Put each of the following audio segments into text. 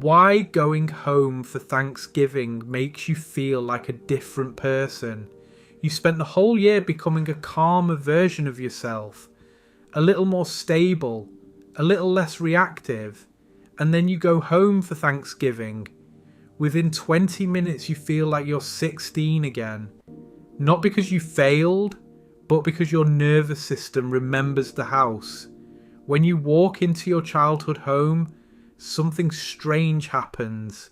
why going home for Thanksgiving makes you feel like a different person. You spent the whole year becoming a calmer version of yourself, a little more stable, a little less reactive, and then you go home for Thanksgiving. Within 20 minutes you feel like you're 16 again. Not because you failed, but because your nervous system remembers the house. When you walk into your childhood home, something strange happens.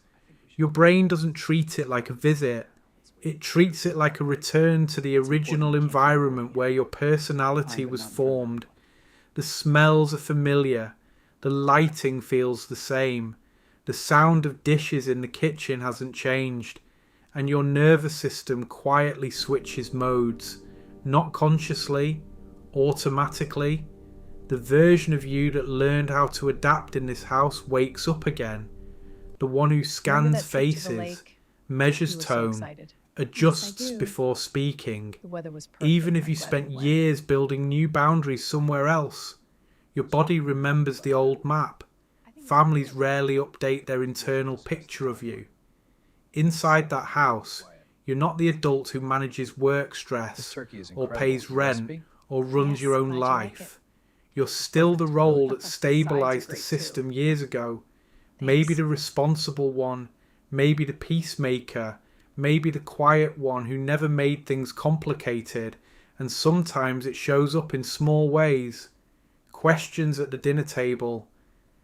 Your brain doesn't treat it like a visit. It treats it like a return to the original environment where your personality was formed. The smells are familiar. The lighting feels the same. The sound of dishes in the kitchen hasn't changed. And your nervous system quietly switches modes. Not consciously, automatically. The version of you that learned how to adapt in this house wakes up again. The one who scans faces, measures tone, adjusts before speaking. Even if you spent years building new boundaries somewhere else, your body remembers the old map. Families rarely update their internal picture of you. Inside that house, you're not the adult who manages work stress, or pays rent, or runs your own life. You're still the role that stabilized the system years ago. Maybe the responsible one, maybe the peacemaker, maybe the quiet one who never made things complicated, and sometimes it shows up in small ways. Questions at the dinner table.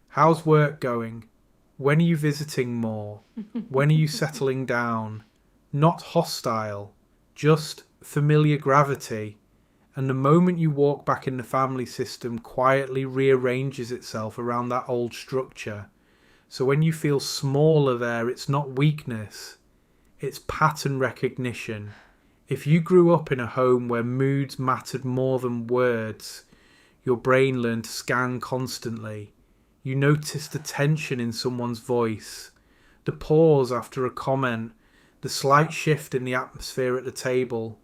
How's work going? When are you visiting more? When are you settling down? Not hostile, just familiar gravity. And the moment you walk back in the family system quietly rearranges itself around that old structure. So when you feel smaller there, it's not weakness, it's pattern recognition. If you grew up in a home where moods mattered more than words, your brain learned to scan constantly. You noticed the tension in someone's voice, the pause after a comment, the slight shift in the atmosphere at the table.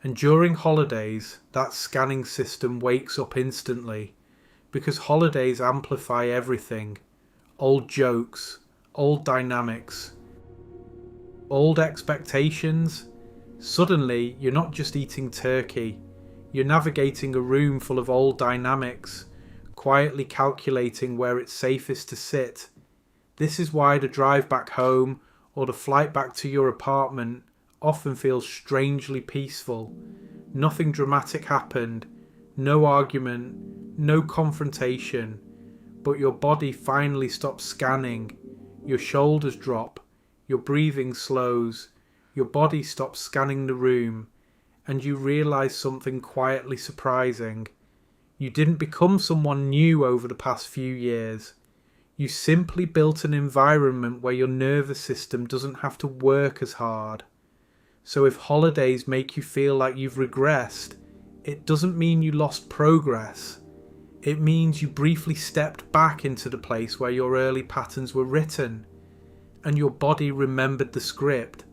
And during holidays, that scanning system wakes up instantly, because holidays amplify everything. Old jokes, old dynamics, old expectations. Suddenly, you're not just eating turkey, you're navigating a room full of old dynamics, quietly calculating where it's safest to sit. This is why the drive back home or the flight back to your apartment often feels strangely peaceful. Nothing dramatic happened, no argument, no confrontation, but your body finally stops scanning. Your shoulders drop, your breathing slows, your body stops scanning the room, and you realise something quietly surprising. You didn't become someone new over the past few years. You simply built an environment where your nervous system doesn't have to work as hard. So if holidays make you feel like you've regressed, it doesn't mean you lost progress. It means you briefly stepped back into the place where your early patterns were written, and your body remembered the script.